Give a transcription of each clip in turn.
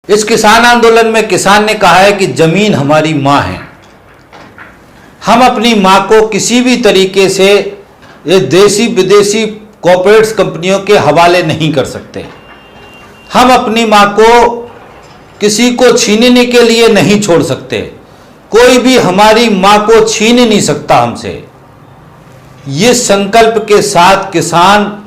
इस किसान आंदोलन में किसान ने कहा है कि जमीन हमारी माँ है। हम अपनी माँ को किसी भी तरीके से ये देसी विदेशी कॉर्पोरेट्स कंपनियों के हवाले नहीं कर सकते। हम अपनी माँ को किसी को छीनने के लिए नहीं छोड़ सकते। कोई भी हमारी माँ को छीन नहीं सकता हमसे। ये संकल्प के साथ किसान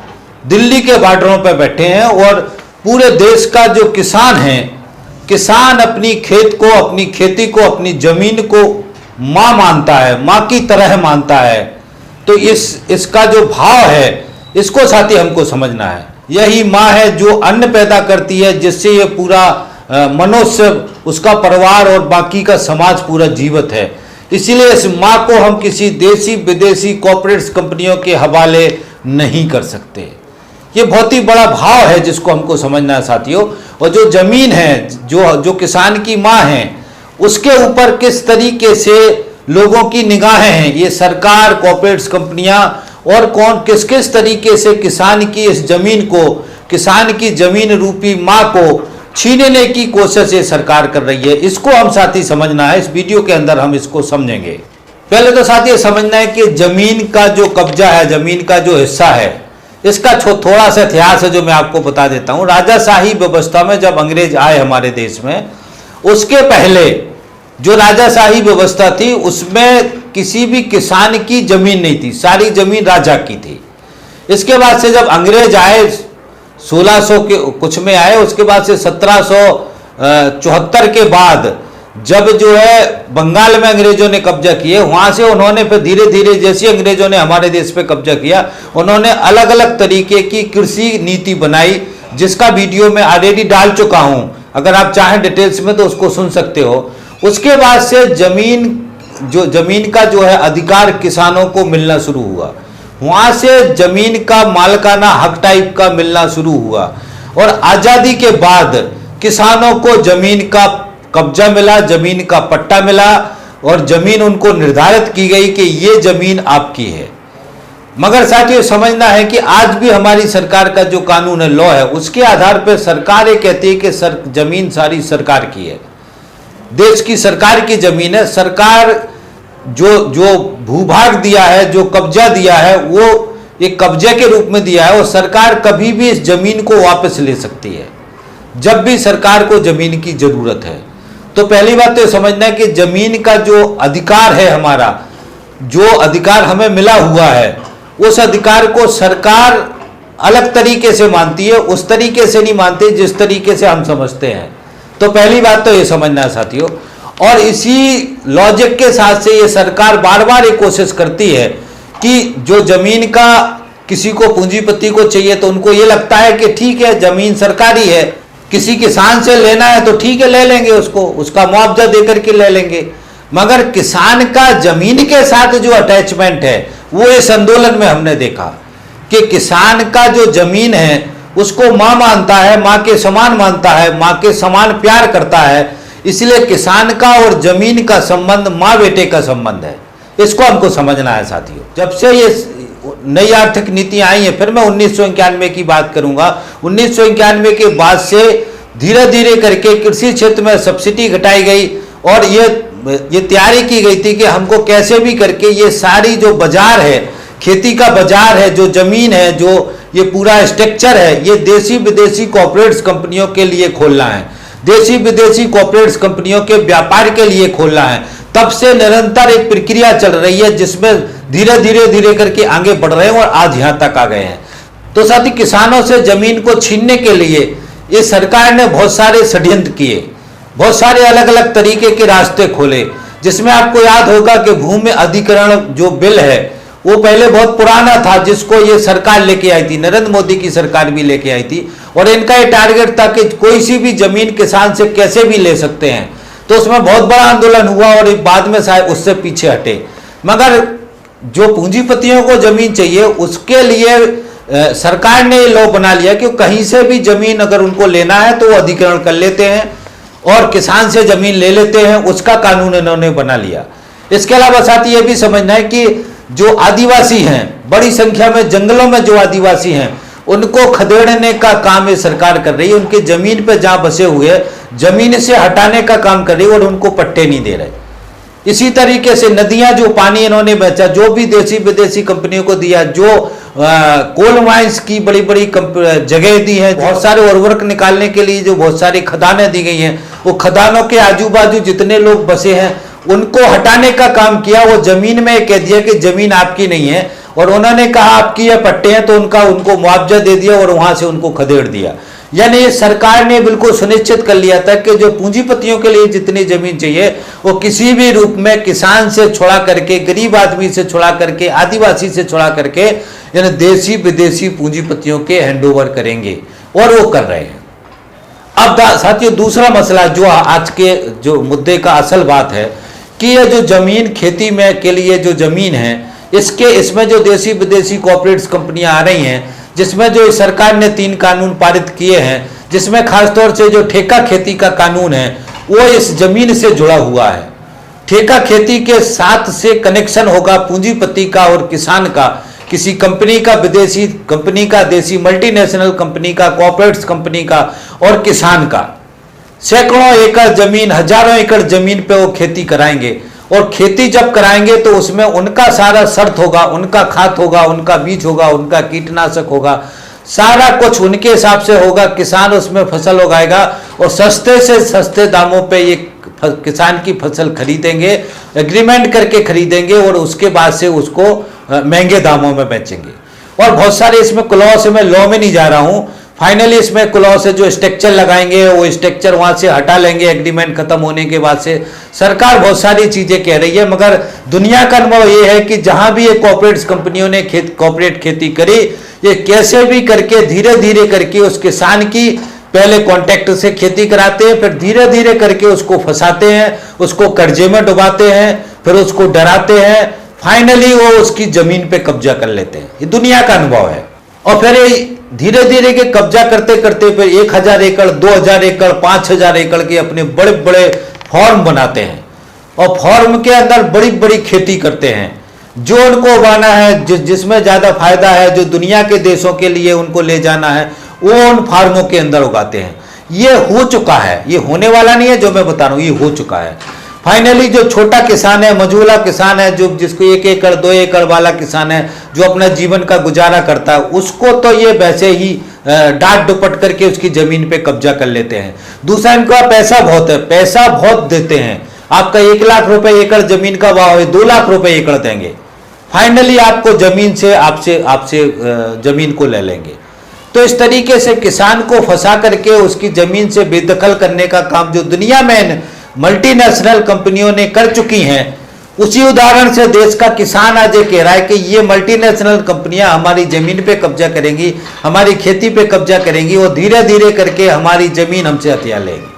दिल्ली के बॉर्डरों पर बैठे हैं और पूरे देश का जो किसान है, किसान अपनी खेत को, अपनी खेती को, अपनी जमीन को माँ मानता है, माँ की तरह मानता है। तो इसका जो भाव है, इसको साथी हमको समझना है। यही माँ है जो अन्न पैदा करती है, जिससे ये पूरा मनुष्य, उसका परिवार और बाकी का समाज पूरा जीवित है। इसीलिए इस माँ को हम किसी देसी विदेशी कॉर्पोरेट्स कंपनियों के हवाले नहीं कर सकते। ये बहुत ही बड़ा भाव है जिसको हमको समझना है साथियों। और जो जमीन है, जो किसान की माँ है, उसके ऊपर किस तरीके से लोगों की निगाहें हैं, ये सरकार, कॉर्पोरेट्स कंपनियां और कौन किस किस तरीके से किसान की इस जमीन को, किसान की जमीन रूपी माँ को छीनने की कोशिश ये सरकार कर रही है। इसको हम साथी समझना है। इस वीडियो के अंदर हम इसको समझेंगे। पहले तो साथी समझना है कि जमीन का जो कब्जा है, जमीन का जो हिस्सा है, इसका थोड़ा सा इतिहास है जो मैं आपको बता देता हूं। राजाशाही व्यवस्था में जब अंग्रेज आए हमारे देश में, उसके पहले जो राजाशाही व्यवस्था थी उसमें किसी भी किसान की जमीन नहीं थी, सारी जमीन राजा की थी। इसके बाद से जब अंग्रेज आए, 1600 के कुछ में आए, उसके बाद से 1774 के बाद जब जो है बंगाल में अंग्रेजों ने कब्जा किए, वहां से उन्होंने फिर धीरे धीरे, जैसे अंग्रेजों ने हमारे देश पे कब्जा किया, उन्होंने अलग अलग तरीके की कृषि नीति बनाई, जिसका वीडियो मैं ऑलरेडी डाल चुका हूं। अगर आप चाहें डिटेल्स में तो उसको सुन सकते हो। उसके बाद से जमीन का जो है अधिकार किसानों को मिलना शुरू हुआ। वहां से जमीन का मालिकाना हक टाइप का मिलना शुरू हुआ और आजादी के बाद किसानों को जमीन का कब्जा मिला, जमीन का पट्टा मिला और जमीन उनको निर्धारित की गई कि ये जमीन आपकी है। मगर साथियों समझना है कि आज भी हमारी सरकार का जो कानून है, लॉ है, उसके आधार पर सरकार ये कहती है कि जमीन सारी सरकार की है, देश की सरकार की जमीन है। सरकार जो भूभाग दिया है, जो कब्जा दिया है, वो एक कब्जे के रूप में दिया है और सरकार कभी भी इस जमीन को वापस ले सकती है जब भी सरकार को जमीन की जरूरत है। तो पहली बात तो समझना है कि जमीन का जो अधिकार है, हमारा जो अधिकार हमें मिला हुआ है, उस अधिकार को सरकार अलग तरीके से मानती है, उस तरीके से नहीं मानती जिस तरीके से हम समझते हैं। तो पहली बात तो ये समझना है साथियों। और इसी लॉजिक के साथ से ये सरकार बार बार ये कोशिश करती है कि जो जमीन का किसी को, पूंजीपति को चाहिए तो उनको ये लगता है कि ठीक है जमीन सरकारी है, किसी किसान से लेना है तो ठीक है ले लेंगे, उसका मुआवजा देकर के ले लेंगे। मगर किसान का जमीन के साथ जो अटैचमेंट है, वो इस आंदोलन में हमने देखा कि किसान का जो जमीन है उसको माँ मानता है, माँ के समान मानता है, माँ के समान प्यार करता है। इसलिए किसान का और जमीन का संबंध माँ बेटे का संबंध है। इसको हमको समझना है साथियों। जब से ये नई आर्थिक नीति आई है, फिर मैं 1991 की बात करूंगा। 1991 के बाद से धीरे धीरे करके कृषि क्षेत्र में सब्सिडी घटाई गई और ये तैयारी की गई थी कि हमको कैसे भी करके ये सारी जो बाजार है, खेती का बाजार है, जो जमीन है, जो ये पूरा स्ट्रक्चर है, ये देसी विदेशी कॉर्पोरेट्स कंपनियों के लिए खोलना है, देसी विदेशी कॉर्पोरेट्स कंपनियों के व्यापार के लिए खोलना है। तब से निरंतर एक प्रक्रिया चल रही है जिसमें धीरे धीरे करके आगे बढ़ रहे हैं और आज यहां तक आ गए हैं। तो साथ ही किसानों से जमीन को छीनने के लिए ये सरकार ने बहुत सारे षड्यंत्र किए, बहुत सारे अलग अलग तरीके के रास्ते खोले, जिसमें आपको याद होगा कि भूमि अधिग्रहण जो बिल है वो पहले बहुत पुराना था, जिसको ये सरकार लेके आई थी, नरेंद्र मोदी की सरकार भी लेके आई थी। और इनका ये टारगेट था कि कोई सी भी जमीन किसान से कैसे भी ले सकते हैं। तो उसमें बहुत बड़ा आंदोलन हुआ और बाद में शायद उससे पीछे हटे। मगर जो पूंजीपतियों को जमीन चाहिए, उसके लिए सरकार ने ये लॉ बना लिया कि कहीं से भी जमीन अगर उनको लेना है तो वो अधिग्रहण कर लेते हैं और किसान से जमीन ले लेते हैं। उसका कानून इन्होंने बना लिया। इसके अलावा साथ ही ये भी समझना है कि जो आदिवासी हैं, बड़ी संख्या में जंगलों में जो आदिवासी हैं, उनको खदेड़ने का काम ये सरकार कर रही है। उनके जमीन पे जहां बसे हुए जमीन से हटाने का काम कर रही है और उनको पट्टे नहीं दे रहे। इसी तरीके से नदियां जो पानी इन्होंने बेचा, जो भी देसी विदेशी कंपनियों को दिया, जो कोल माइंस की बड़ी बड़ी जगह दी है, बहुत सारे उर्वरक निकालने के लिए जो बहुत सारी खदानें दी गई हैं, वो खदानों के आजू बाजू जितने लोग बसे हैं उनको हटाने का काम किया। वो जमीन में कह दिया कि जमीन आपकी नहीं है और उन्होंने कहा आपकी ये पट्टे हैं, तो उनको मुआवजा दे दिया और वहां से उनको खदेड़ दिया। यानी सरकार ने बिल्कुल सुनिश्चित कर लिया था कि जो पूंजीपतियों के लिए जितनी जमीन चाहिए वो किसी भी रूप में किसान से छुड़ा करके, गरीब आदमी से छुड़ा करके, आदिवासी से छुड़ा करके यानी देसी विदेशी पूंजीपतियों के हैंडओवर करेंगे और वो कर रहे हैं। अब साथियों दूसरा मसला जो आज के जो मुद्दे का असल बात है कि ये जो जमीन खेती में के लिए जो जमीन है इसमें जो देसी विदेशी कॉर्पोरेट्स कंपनियां आ रही हैं, जिसमें जो सरकार ने 3 कानून पारित किए हैं, जिसमें खासतौर से जो ठेका खेती का कानून है वो इस जमीन से जुड़ा हुआ है। ठेका खेती के साथ से कनेक्शन होगा पूंजीपति का और किसान का, किसी कंपनी का, विदेशी कंपनी का, देसी मल्टीनेशनल कंपनी का, कॉर्पोरेट्स कंपनी का और किसान का। सैकड़ों एकड़ जमीन, हजारों एकड़ जमीन पे वो खेती कराएंगे और खेती जब कराएंगे तो उसमें उनका सारा शर्त होगा, उनका खाद होगा, उनका बीज होगा, उनका कीटनाशक होगा, सारा कुछ उनके हिसाब से होगा। किसान उसमें फसल उगाएगा और सस्ते से सस्ते दामों पे ये किसान की फसल खरीदेंगे, एग्रीमेंट करके खरीदेंगे और उसके बाद से उसको महंगे दामों में बेचेंगे। और बहुत सारे इसमें क्लॉज, मैं लॉ में नहीं जा रहा हूं, फाइनली इसमें क्लॉज से जो स्ट्रक्चर लगाएंगे वो स्ट्रक्चर वहां से हटा लेंगे एग्रीमेंट खत्म होने के बाद से। सरकार बहुत सारी चीजें कह रही है, मगर दुनिया का अनुभव ये है कि जहां भी ये कॉर्पोरेट्स कंपनियों ने कॉर्पोरेट खेती करी, ये कैसे भी करके धीरे धीरे करके उस किसान की पहले कॉन्ट्रैक्ट से खेती कराते हैं, फिर धीरे धीरे करके उसको फंसाते हैं, उसको कर्जे में डुबाते हैं, फिर उसको डराते हैं, फाइनली वो उसकी जमीन पे कब्जा कर लेते हैं। ये दुनिया का अनुभव है। और फिर धीरे धीरे के कब्जा करते करते फिर 1000 एकड़, 2000 एकड़, 5000 एकड़ के अपने बड़े बड़े फॉर्म बनाते हैं और फॉर्म के अंदर बड़ी बड़ी खेती करते हैं। जो उनको उगाना है, जिसमें ज्यादा फायदा है, जो दुनिया के देशों के लिए उनको ले जाना है, वो उन फार्मों के अंदर उगाते हैं। ये हो चुका है, ये होने वाला नहीं है जो मैं बता रहा हूं, ये हो चुका है। फाइनली जो छोटा किसान है, मजूला किसान है, जो जिसको 1 एकड़ 2 एकड़ वाला किसान है, जो अपना जीवन का गुजारा करता है, उसको तो ये वैसे ही डांट डुपट करके उसकी जमीन पे कब्जा कर लेते हैं। दूसरा, इनका पैसा बहुत है, पैसा बहुत देते हैं। आपका 1 लाख रुपए एकड़ जमीन का भाव है, 2 लाख रुपए एकड़ देंगे, फाइनली आपको जमीन से आपसे जमीन को ले लेंगे। तो इस तरीके से किसान को फंसा करके उसकी जमीन से बेदखल करने का काम जो दुनिया में मल्टीनेशनल कंपनियों ने कर चुकी हैं, उसी उदाहरण से देश का किसान आज ये कह रहा है कि ये मल्टीनेशनल कंपनियां हमारी जमीन पे कब्जा करेंगी, हमारी खेती पे कब्जा करेंगी और धीरे धीरे करके हमारी जमीन हमसे हथिया लेंगी।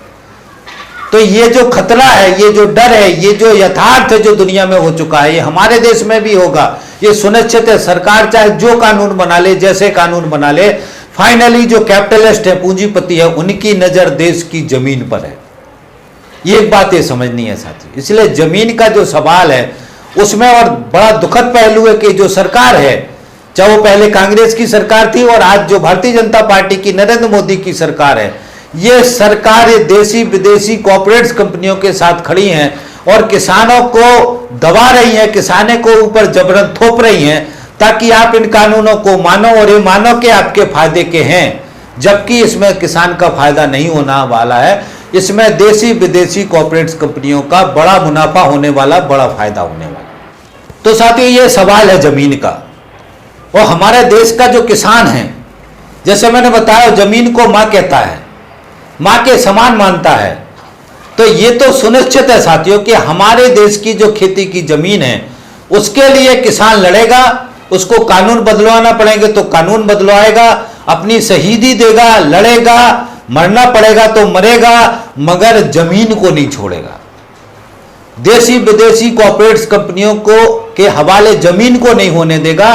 तो ये जो खतरा है, ये जो डर है, ये जो यथार्थ है जो दुनिया में हो चुका है, ये हमारे देश में भी होगा। ये सुनिश्चित है। सरकार चाहे जो कानून बना ले, जैसे कानून बना ले, फाइनली जो कैपिटलिस्ट है, पूंजीपति है, उनकी नजर देश की जमीन पर है। ये एक बात ये समझनी है साथियों। इसलिए जमीन का जो सवाल है उसमें और बड़ा दुखद पहलू है कि जो सरकार है, चाहे वो पहले कांग्रेस की सरकार थी और आज जो भारतीय जनता पार्टी की नरेंद्र मोदी की सरकार है, ये सरकार देसी विदेशी कॉर्पोरेट्स कंपनियों के साथ खड़ी हैं और किसानों को दबा रही हैं, किसानों को ऊपर जबरन थोप रही हैं ताकि आप इन कानूनों को मानो और ये मानो कि आपके फायदे के हैं, जबकि इसमें किसान का फायदा नहीं होना वाला है। इसमें देसी विदेशी कॉर्पोरेट्स कंपनियों का बड़ा मुनाफा होने वाला, बड़ा फायदा होने वाला। तो साथियों ये सवाल है जमीन का। और हमारे देश का जो किसान है, जैसे मैंने बताया, जमीन को मां कहता है, मां के समान मानता है। तो ये तो सुनिश्चित है साथियों कि हमारे देश की जो खेती की जमीन है उसके लिए किसान लड़ेगा, उसको कानून बदलवाना पड़ेंगे तो कानून बदलवाएगा, अपनी शहीदी देगा, लड़ेगा, मरना पड़ेगा तो मरेगा, मगर जमीन को नहीं छोड़ेगा। देसी विदेशी कॉर्पोरेट्स कंपनियों को के हवाले जमीन को नहीं होने देगा।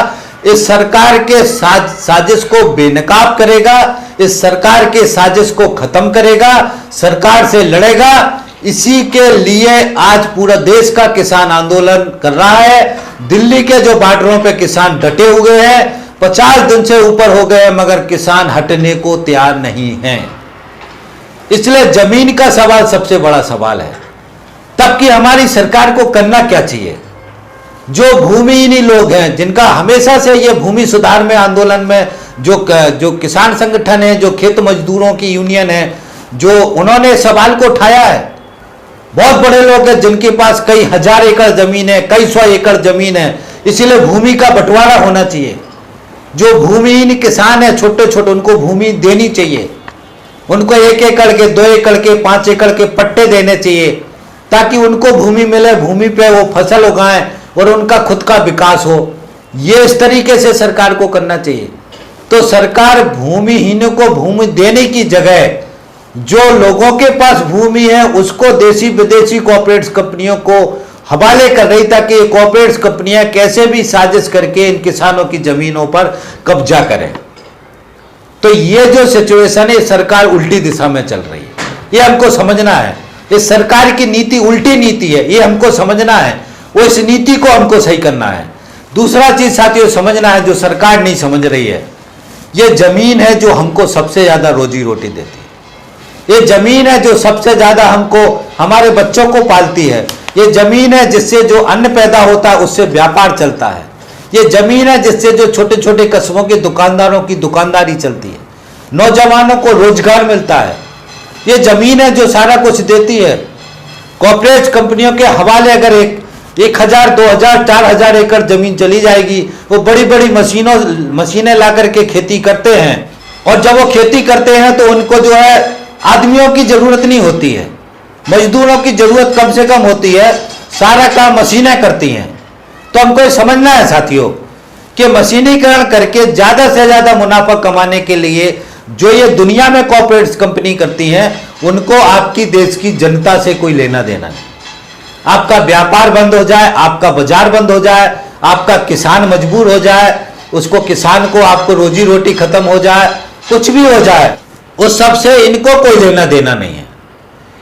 इस सरकार के साजिश को बेनकाब करेगा, इस सरकार के साजिश को खत्म करेगा, सरकार से लड़ेगा। इसी के लिए आज पूरा देश का किसान आंदोलन कर रहा है। दिल्ली के जो बॉर्डरों पे किसान डटे हुए हैं, 50 दिन से ऊपर हो गए मगर किसान हटने को तैयार नहीं हैं। इसलिए जमीन का सवाल सबसे बड़ा सवाल है। तब कि हमारी सरकार को करना क्या चाहिए? जो भूमिहीन लोग हैं, जिनका हमेशा से ये भूमि सुधार में आंदोलन में जो किसान संगठन है, जो खेत मजदूरों की यूनियन है, जो उन्होंने सवाल को उठाया है। बहुत बड़े लोग हैं जिनके पास कई हजार एकड़ जमीन है, कई 100 एकड़ जमीन है, इसीलिए भूमि का बंटवारा होना चाहिए। जो भूमिहीन किसान है छोटे छोटे, उनको भूमि देनी चाहिए। उनको 1 एकड़ के, 2 एकड़ के, 5 एकड़ के पट्टे देने चाहिए ताकि उनको भूमि मिले, भूमि पे वो फसल उगाएं और उनका खुद का विकास हो। ये इस तरीके से सरकार को करना चाहिए। तो सरकार भूमिहीनों को भूमि देने की जगह जो लोगों के पास भूमि है उसको देसी विदेशी कॉर्पोरेट कंपनियों को हवाले कर रही, ताकि ये कॉर्पोरेट कंपनियां कैसे भी साजिश करके इन किसानों की जमीनों पर कब्जा करें। तो ये जो सिचुएशन है, सरकार उल्टी दिशा में चल रही है, ये हमको समझना है। इस सरकार की नीति उल्टी नीति है, ये हमको समझना है। वो इस नीति को हमको सही करना है। दूसरा चीज साथियों समझना है, जो सरकार नहीं समझ रही है, ये जमीन है जो हमको सबसे ज्यादा रोजी रोटी देती है। ये जमीन है जो सबसे ज्यादा हमको, हमारे बच्चों को पालती है। ये जमीन है जिससे जो अन्न पैदा होता है उससे व्यापार चलता है। ये जमीन है जिससे जो छोटे छोटे कस्बों के दुकानदारों की दुकानदारी चलती है, नौजवानों को रोजगार मिलता है। ये जमीन है जो सारा कुछ देती है। कॉर्पोरेट कंपनियों के हवाले अगर 1000, 2000, 4000 एकड़ जमीन चली जाएगी, वो बड़ी बड़ी मशीनें ला करके खेती करते हैं, और जब वो खेती करते हैं तो उनको जो है आदमियों की जरूरत नहीं होती है, मजदूरों की जरूरत कम से कम होती है, सारा काम मशीनें करती हैं। तो हमको ये समझना है साथियों कि मशीनीकरण करके ज्यादा से ज्यादा मुनाफा कमाने के लिए जो ये दुनिया में कॉर्पोरेट कंपनी करती हैं, उनको आपकी देश की जनता से कोई लेना देना नहीं। आपका व्यापार बंद हो जाए, आपका बाजार बंद हो जाए, आपका किसान मजबूर हो जाए, उसको किसान को आपको रोजी रोटी खत्म हो जाए, कुछ भी हो जाए, उस सब से इनको कोई लेना देना नहीं है।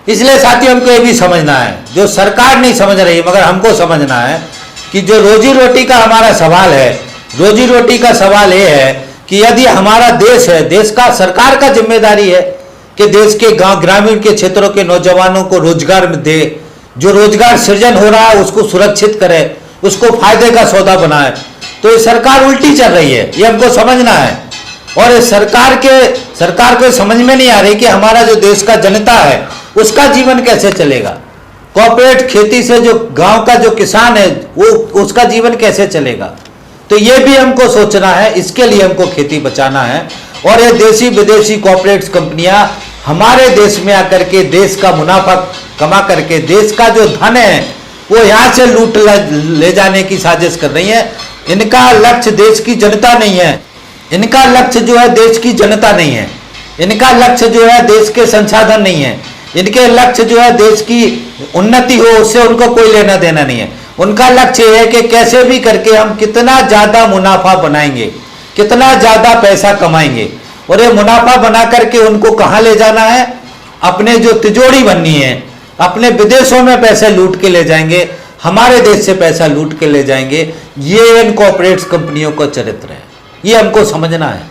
इसलिए साथियों हमको ये भी समझना है, जो सरकार नहीं समझ रही मगर हमको समझना है कि जो रोजी रोटी का हमारा सवाल है, रोजी रोटी का सवाल ये है कि यदि हमारा देश है, देश का सरकार का जिम्मेदारी है कि देश के गांव ग्रामीण के क्षेत्रों के नौजवानों को रोजगार दे, जो रोजगार सृजन हो रहा है उसको सुरक्षित करे, उसको फायदे का सौदा बनाए। तो ये सरकार उल्टी चल रही है, ये हमको समझना है। और इस सरकार को समझ में नहीं आ रही कि हमारा जो देश का जनता है उसका जीवन कैसे चलेगा। कॉर्पोरेट खेती से जो गांव का जो किसान है वो उसका जीवन कैसे चलेगा। तो ये भी हमको सोचना है, इसके लिए हमको खेती बचाना है। और ये देसी विदेशी कॉर्पोरेट कंपनियां हमारे देश में आकर के देश का मुनाफा कमा करके देश का जो धन है वो यहाँ से लूट ले जाने की साजिश कर रही है। इनका लक्ष्य देश की जनता नहीं है, इनका लक्ष्य जो है देश की जनता नहीं है, इनका लक्ष्य जो है देश के संसाधन नहीं है, इनके लक्ष्य जो है देश की उन्नति हो, उससे उनको कोई लेना देना नहीं है। उनका लक्ष्य है कि कैसे भी करके हम कितना ज्यादा मुनाफा बनाएंगे, कितना ज्यादा पैसा कमाएंगे। और ये मुनाफा बना करके उनको कहाँ ले जाना है, अपने जो तिजोरी बननी है, अपने विदेशों में पैसे लूट के ले जाएंगे, हमारे देश से पैसा लूट के ले जाएंगे। ये इन कॉर्पोरेट कंपनियों का चरित्र है, ये हमको समझना है।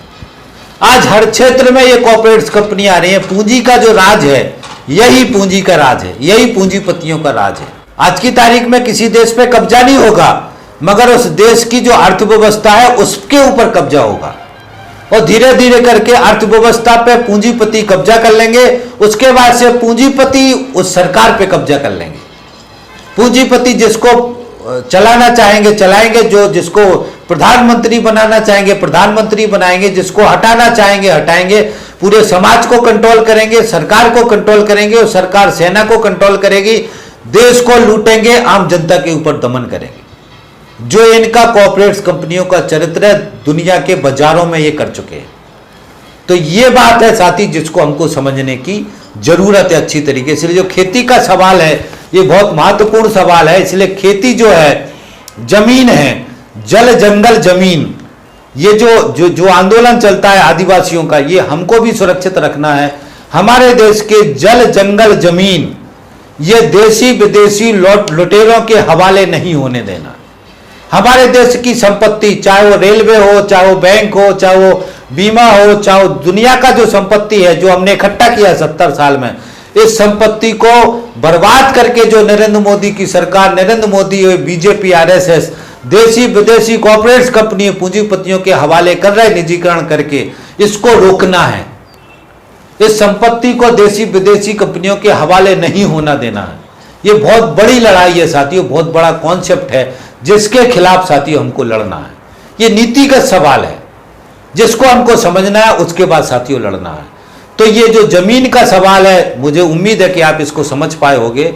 आज हर क्षेत्र में ये कॉर्पोरेट कंपनी आ रही है। पूंजी का जो राज है यही पूंजी का राज है, यही पूंजीपतियों का राज है। आज की तारीख में किसी देश पे कब्जा नहीं होगा मगर उस देश की जो अर्थव्यवस्था है उसके ऊपर कब्जा होगा। और धीरे धीरे करके अर्थव्यवस्था पे पूंजीपति कब्जा कर लेंगे, उसके बाद से पूंजीपति उस सरकार पे कब्जा कर लेंगे। पूंजीपति जिसको चलाना चाहेंगे चलाएंगे, जो जिसको प्रधानमंत्री बनाना चाहेंगे प्रधानमंत्री बनाएंगे, जिसको हटाना चाहेंगे हटाएंगे। पूरे समाज को कंट्रोल करेंगे, सरकार को कंट्रोल करेंगे, और सरकार सेना को कंट्रोल करेगी, देश को लूटेंगे, आम जनता के ऊपर दमन करेंगे। जो इनका कॉर्पोरेट कंपनियों का चरित्र है, दुनिया के बाजारों में ये कर चुके हैं। तो ये बात है साथी जिसको हमको समझने की जरूरत है अच्छी तरीके से। जो खेती का सवाल है ये बहुत महत्वपूर्ण सवाल है। इसलिए खेती जो है, जमीन है, जल जंगल जमीन, ये जो आंदोलन चलता है आदिवासियों का, ये हमको भी सुरक्षित रखना है। हमारे देश के जल जंगल जमीन ये देसी विदेशी लुटेरों के हवाले नहीं होने देना। हमारे देश की संपत्ति, चाहे वो रेलवे हो, चाहे वो बैंक हो, चाहे वो बीमा हो, चाहे वो दुनिया का जो संपत्ति है जो हमने इकट्ठा किया 70 साल में, इस संपत्ति को बर्बाद करके जो नरेंद्र मोदी की सरकार, नरेंद्र मोदी और बीजेपी आरएसएस देशी विदेशी कॉर्पोरेट कंपनी पूंजीपतियों के हवाले कर रहे, निजीकरण करके, इसको रोकना है। इस संपत्ति को देशी विदेशी कंपनियों के हवाले नहीं होना देना है। ये बहुत बड़ी लड़ाई है साथियों, बहुत बड़ा कॉन्सेप्ट है जिसके खिलाफ साथियों हमको लड़ना है। ये नीतिगत सवाल है जिसको हमको समझना है, उसके बाद साथियों लड़ना है। तो ये जो जमीन का सवाल है, मुझे उम्मीद है कि आप इसको समझ पाए होंगे।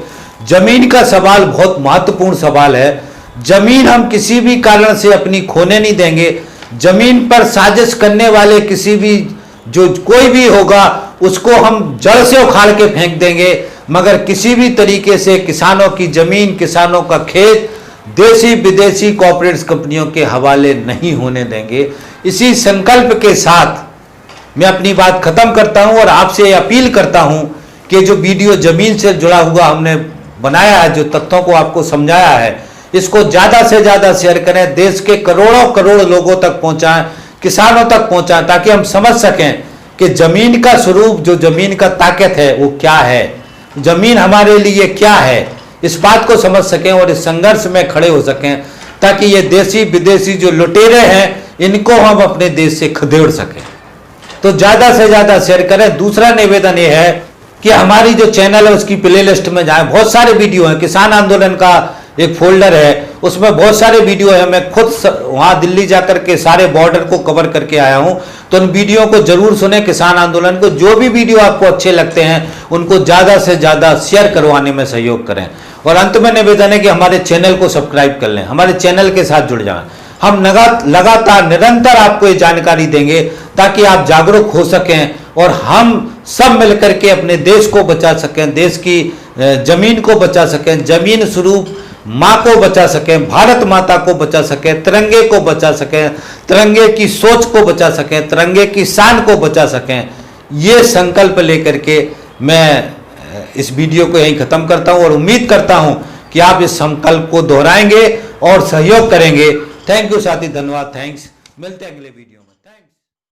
जमीन का सवाल बहुत महत्वपूर्ण सवाल है। जमीन हम किसी भी कारण से अपनी खोने नहीं देंगे। जमीन पर साजिश करने वाले किसी भी जो कोई भी होगा उसको हम जड़ से उखाड़ के फेंक देंगे, मगर किसी भी तरीके से किसानों की जमीन, किसानों का खेत देशी विदेशी कॉर्पोरेट कंपनियों के हवाले नहीं होने देंगे। इसी संकल्प के साथ मैं अपनी बात खत्म करता हूं और आपसे अपील करता हूं कि जो वीडियो जमीन से जुड़ा हुआ हमने बनाया है, जो तथ्यों को आपको समझाया है, इसको ज्यादा से ज्यादा शेयर करें, देश के करोड़ों करोड़ लोगों तक पहुंचाएं, किसानों तक पहुंचाएं, ताकि हम समझ सकें कि जमीन का स्वरूप, जो जमीन का ताकत है वो क्या है, जमीन हमारे लिए क्या है, इस बात को समझ सकें और इस संघर्ष में खड़े हो सकें, ताकि ये देशी विदेशी जो लुटेरे हैं इनको हम अपने देश से खदेड़ सकें। तो ज्यादा से ज्यादा शेयर करें। दूसरा निवेदन ये है कि हमारी जो चैनल है उसकी प्लेलिस्ट में जाएं, बहुत सारे वीडियो हैं। किसान आंदोलन का एक फोल्डर है, उसमें बहुत सारे वीडियो है। मैं खुद वहां दिल्ली जाकर के सारे बॉर्डर को कवर करके आया हूं, तो उन वीडियो को जरूर सुने। किसान आंदोलन को जो भी वीडियो आपको अच्छे लगते हैं उनको ज्यादा से ज्यादा शेयर करवाने में सहयोग करें। और अंत में निवेदन है कि हमारे चैनल को सब्सक्राइब कर लें, हमारे चैनल के साथ जुड़ जाएं। हम लगातार निरंतर आपको ये जानकारी देंगे ताकि आप जागरूक हो सकें और हम सब मिलकर के अपने देश को बचा सकें, देश की जमीन को बचा सकें, जमीन स्वरूप माँ को बचा सकें, भारत माता को बचा सकें, तिरंगे को बचा सकें, तिरंगे की सोच को बचा सकें, तिरंगे की शान को बचा सकें। ये संकल्प लेकर के मैं इस वीडियो को यहीं खत्म करता हूं और उम्मीद करता हूं कि आप इस संकल्प को दोहराएंगे और सहयोग करेंगे। थैंक यू साथी, धन्यवाद, थैंक्स। मिलते हैं अगले वीडियो में।